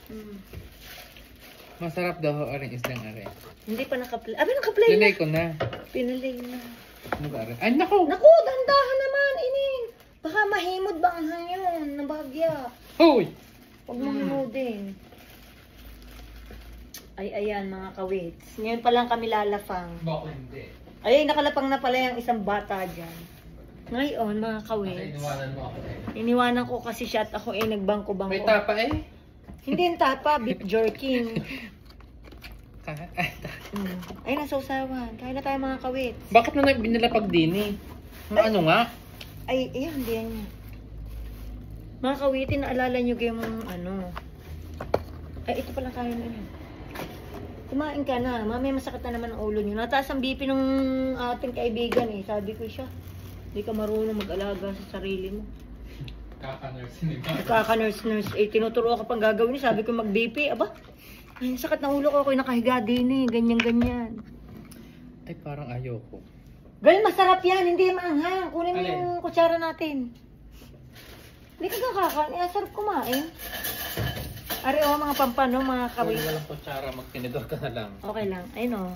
Mm. Masarap daw ho aring isdang are. Hindi pa naka-play. Abi, naka-play na. Linay ko na. Pinalay na. Ano ba are? Ay, naku! Naku, dandahan naman, ining. Baka mahimod ba ang hangyon na bahagya. Hoy! Huwag mong himodin. Ay, ayan mga kawits. Ngayon pa lang kami lalafang. Bako hindi. Ay, nakalapang na pala yung isang bata dyan. Ngayon, mga Kasi kawits. iniwanan mo ako eh. Iniwanan ko kasi siya at ako nagbangko-bangko. May tapa eh. Hindi yung tapa, beef jerking. Ay, Ay, nasawsawan. Kaya na tayo mga kawits. bakit mo na binilapag din eh? Ano nga? Ay, ayan, hindi yan. Mga kawitin, naalala nyo yung ano. Ay, ito pala kain na yun. Kumain ka na. Mamaya masakit na naman ang ulo nyo. Nataas ang BP ng ating kaibigan eh. Sabi ko siya, hindi ka marunong mag-alaga sa sarili mo. Kaka-nurse ni ba? Kaka-nurse. Eh, tinuturo ako pang gagawin. Sabi ko mag-BP. Aba, ay, sakit ng ulo ko. Ako'y nakahiga din eh. Ganyan-ganyan. Ay, parang ayoko. Gal, masarap yan. Hindi maanghang. Kunin mo Alin? yung kutsara natin. Hindi ka kakakaan. Eh, sarap kumain. Ari, mga pampano, mga kawit. Kung walang kutsara, magtinidor ka na lang. Okay lang. Ayun o.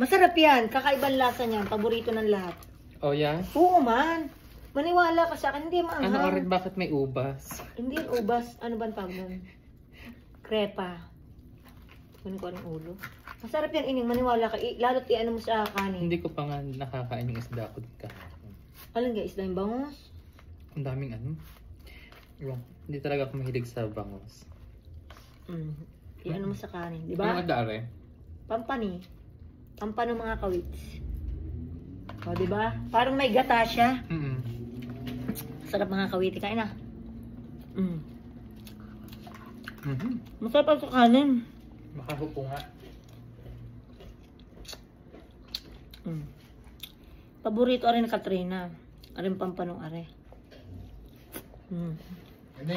Masarap yan. Kakaibang lasa niyan. Paborito ng lahat. Oh, yeah? Oo man. Maniwala ka sa akin. Hindi maanghang. Ano rin, bakit may ubas? Hindi yung ubas. Ano ba ang tawag nun? Krepa. Kunin ko rin ulo. Masarap yan, ining. Maniwala ka. Lalo't i-ano mo sa kanin. Hindi ko pa nga nakakain yung isda ko dito kahapon. Alam nga, isda yung bangos. Ang daming ano. Ewan, hindi talaga ako mahilig sa bangos. I-ano mo sa kanin. Ano Diba? nga dare? Pampani. Pampano mga kawits. O, diba? Parang may gata siya. Sarap mga kawiti. Kain na. Masarap ang sa kanin. Makahupo nga. Paborito rin ni Katrina. Aring pampanong are. Ano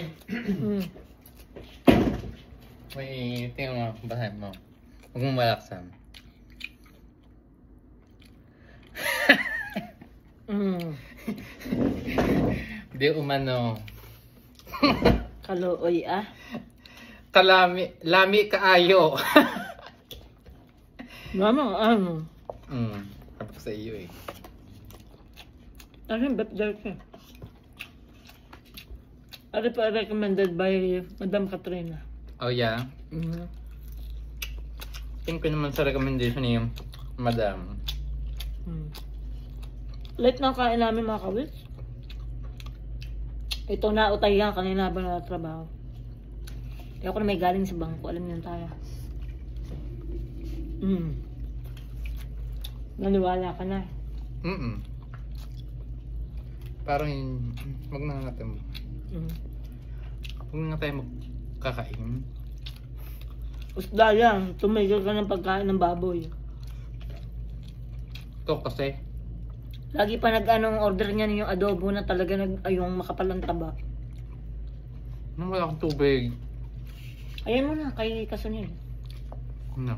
may tingnan mo, basahin mo. Huwag mong malaksan. Di umano. Kalooy ah. Lami kaayo. Mama, ano? Sabi ko sa iyo eh. Ano yung beef jerky? Ano pa recommended by Madam Katrina? Oh yeah? Think ko naman sa recommendation ni Madam. Late na kain namin mga kawits. Ito na utay yan. Kanina ba na trabaho? Kaya ako na may galing sa bangko. Alam niyo tayo. Naniwala ka na. Parang wag na nga tayo wag na tayo magkakain. Usda yan. Tumigil ka ng pagkain ng baboy. Ito kasi Lagi pa nag-anong order niya yung adobo na talaga yung makapalang taba. nung wala akong tubig. Ayan mo na, kay Kasunil. No.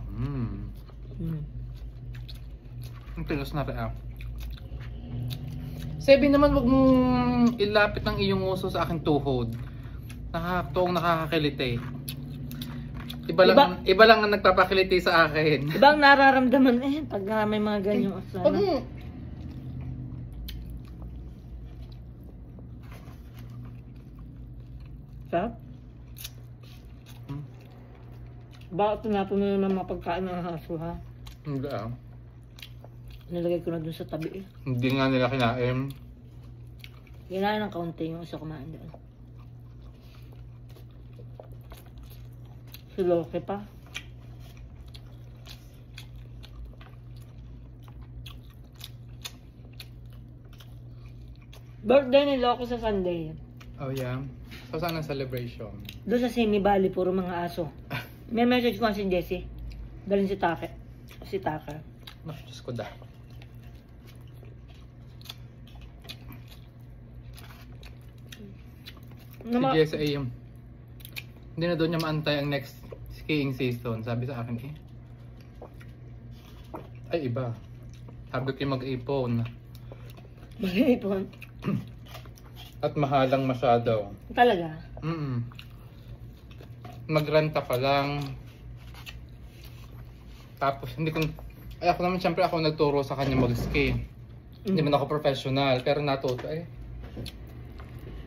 Ang tigas na rin. Sabi naman wag mong ilapit ng iyong uso sa aking tuhod. Nakakakiliti. Iba lang ang nagpapakiliti sa akin. Ibang nararamdaman pag may mga ganyang asana. Wag mo. Sarap? Bakit tinapon mo naman mga pagkain ng aso ha? Hindi Nilagay ko na dun sa tabi eh. Hindi nga nila kinain. Kinain ng kaunti yung isa kumain doon. Si Loki pa. Birthday ni Loki sa Sunday. Oh yeah? So saan ang celebration? Doon sa Simi Valley, puro mga aso. May message ko si Jessie. Dalhin si Taka. Si Taka. Mas Diyos ko da. Si Jess ay hindi na doon niya maantay ang next skiing season. Sabi sa akin ay iba. Sabi ko mag-ipon. Mag-ipon? At mahalang masyado. Talaga? magrenta pa lang. Tapos hindi ko, ay ako naman syempre ako nagturo sa kanya mag-ski. Hindi man ako professional, pero natuto eh.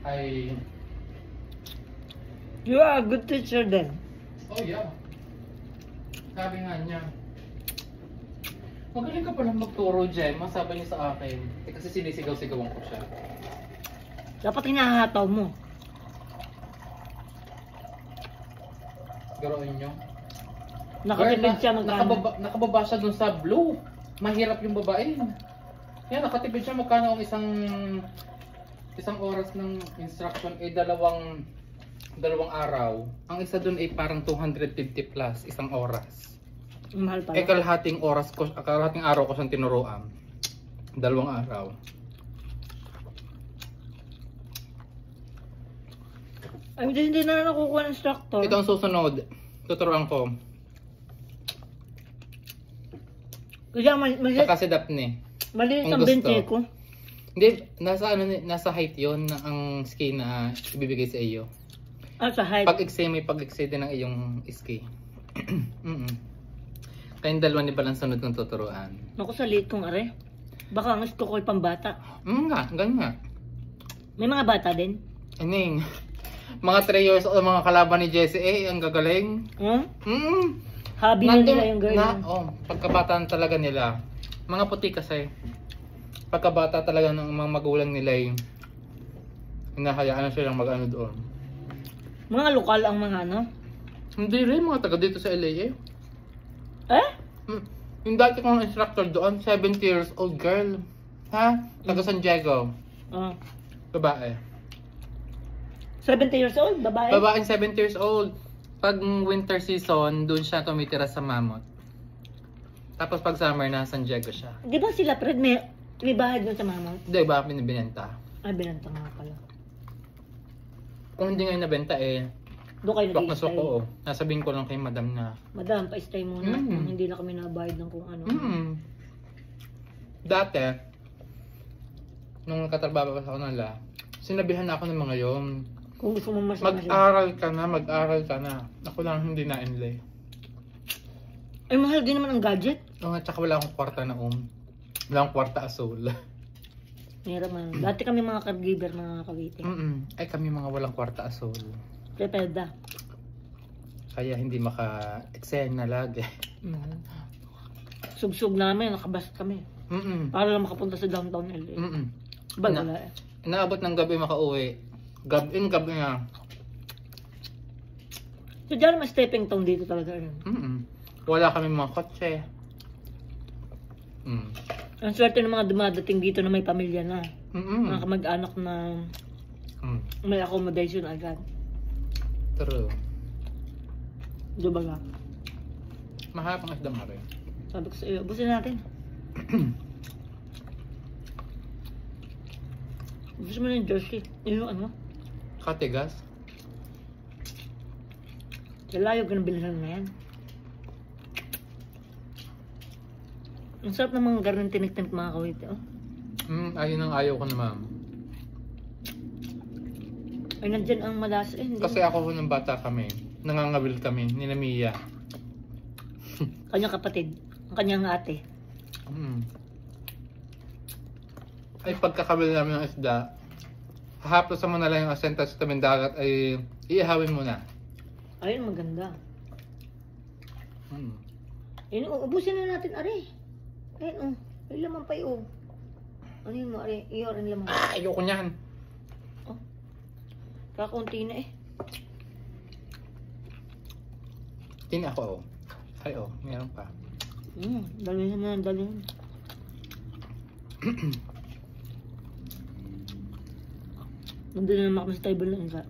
Ay, You are a good teacher then. oh yeah. Sabi nga niya, magaling ka palang magturo, Gemma, sabi niya sa akin. Eh, kasi sinisigaw-sigawan ko siya. Dapat hinahataw mo. Garoin niyo. Nakatipid siya magkano. Nakababa siya dun sa blue. Mahirap yung babae. Yan, nakatipid siya magkano ang isang oras ng instruction ay dalawang araw. Ang isa dun ay parang 250 plus isang oras. Mahal pala. Eh kalahating araw ko siyang tinuruan. 2 araw. Ay, hindi na nakukuha ng instructor. Ito ang susunod. Tuturuan ko. Kaya Saka si Daphne. maliit Kung ang gusto. benche ko. Hindi, nasa height yon na ang ski na ibibigay sa iyo. Ah, sa height. Pag-exam may pag-exam din ang iyong ski. Kayong dalawa ni Balang sunod kong tuturuan. Naku, sa liit kong are. Baka ang gusto ko ay pambata. Nga, ganyan nga. May mga bata din. Ining, mga 3 years old, mga kalaban ni Jessie, ang gagaling. Huh? Mm. Hobby na nila yung girl. Pagkabataan talaga nila. Mga puti kasi. Pagkabata talaga ng mga magulang nila yung hinahayaan na silang mag-ano doon. Mga lokal ang mga ano. Hindi rin, mga taga dito sa LA eh. Eh? Yung dati kong instructor doon, 70 years old girl. Ha? Taga San Diego. Oh. Babae. 70 years old, babae. Babaeng 70 years old. Pag winter season, doon siya tumitira sa Mammoth. Tapos pag summer, na San Diego siya. Di ba sila, Fred, may bahay doon sa mama? Hindi ba binibenta? Ah, binanta nga pala. Kung hindi ngayon nabenta eh, Doon kayo bak na nag-i-stay. ko. Nasabihin ko lang kay madam na, Madam, pa-stay muna. Mm. Hindi na kami nabayad ng kung ano. Dati, nung katrabaho pa ako nila, sinabihan ako ng mga yon. Kung gusto mo mas Mag-aral ka na. Ako lang hindi na-enlay. Ay, mahal din naman ang gadget. Oo nga, tsaka wala akong kwarta na Wala akong kwarta asol. Meron man. Dati kami mga caregiver, mga kawiting. Ay kami mga walang kwarta asol. Prepeda. Kaya hindi maka-eksena lagi. Sugsug namin, nakabas kami. Para lang makapunta sa downtown LA. Ba, wala eh. Inaabot ng gabi makauwi. Gabi na. So, dyan may stepping stone dito talaga. Wala kami mga kotse. Ang swerte ng mga dumadating dito na may pamilya na. Mga kamag-anak na may accommodation agad. True. Diba nga? Mahal pang isda rin. Sabi ko sa iyo, ubusin natin. Ubusin mo na yung jersey. Yung ano? Katigas. Layo ka na bilhan na yan. Ang sarap ng mga garang tinik-tinik mga kawite. Oh. Ayun ang ayaw ko na ma'am. Ay, nandyan ang malasa eh. Hindi. Kasi ako nung bata kami, nangangawil kami, ni Mia. Kanyang kapatid. Ang kanyang ate. Ay pagkakawil namin ng isda, hahaplosan mo na lang yung asenta sa tabing dagat ay iihawin mo na. Ayun, maganda. Ayun, ubusin na natin, are. Ayun, may laman pa yun. Ano yun mo, are? Iyo rin laman. Ayoko niyan. Oh. Kakaunti na eh. Tini ako. Ay meron pa. Dali naman, dali naman. Nandun na naman kami sa table na isa.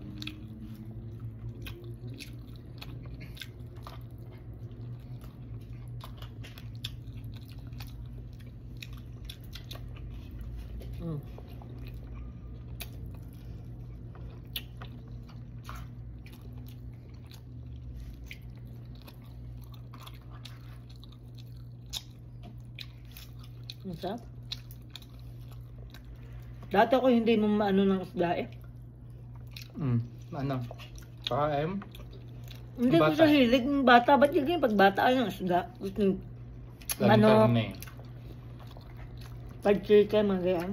Ang sarap. Dati ako hindi mo maano ng isda eh. Ano? Saka Hindi ko Bata. sa hilig ng bata. Ba't yung pag bata ay ng isda? Gusto yung Laging Manok. karne. pag chicken, mga ganyan.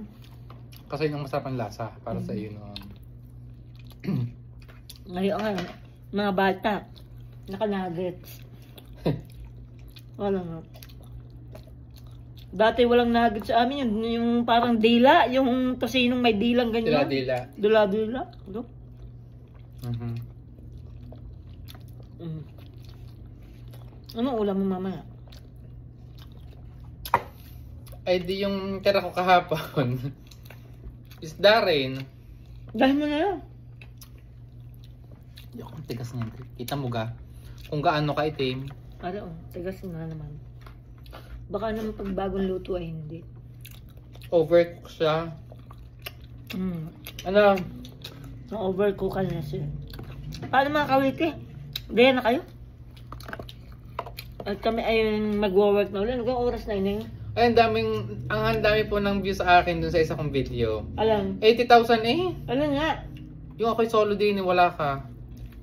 Kasi yung masarap ang lasa para sa iyo noon. Ngayon nga, mga bata, naka-nuggets. Wala nga. Dati walang nuggets sa amin yun. Yung parang dila, yung tosinong may dilang ganyan. Dila-dila. Dila-dila. No? Mhm. Mm. Anong ulam mo mamaya? Ay di yung tira ko kahapon. Isda rin. Dahil mo na yan. Yung ang tigas niyan. Kita mo ga? Kung gaano ka itim. Para tigas na naman. Baka naman pag bagong luto ay hindi. Overcook siya. Ano? Na-overcook na siya. Paano mga kawiti? Diyan na kayo? At kami ay mag-work na ulit. Hanggang oras na yun. Ay, ang dami po ng views sa akin dun sa isa kong video. Alam. 80,000 eh. Alam nga. Yung ako'y solo din, wala ka.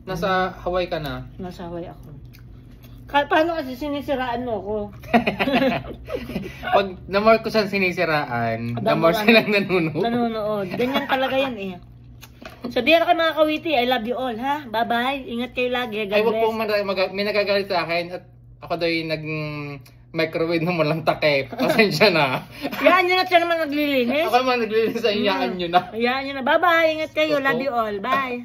Nasa Hawaii ka na. Nasa Hawaii ako. Paano kasi sinisiraan mo ako? Pag namore ko siyang sinisiraan, Adam, namore ano? silang nanunood. Nanonood. Ganyan talaga yan eh. So, diyan na kayo mga kawiti. I love you all, ha? Bye-bye. Ingat kayo lagi. God Ay, wag bless. po may nagagalit sa akin at ako daw yung microwave na walang takip. Pasensya na. Yan, yun at siya naman naglilinis. Ako naman naglilinis sa iyaan nyo na. Yan, yun na. Bye-bye. Ingat kayo. Love you all. Bye.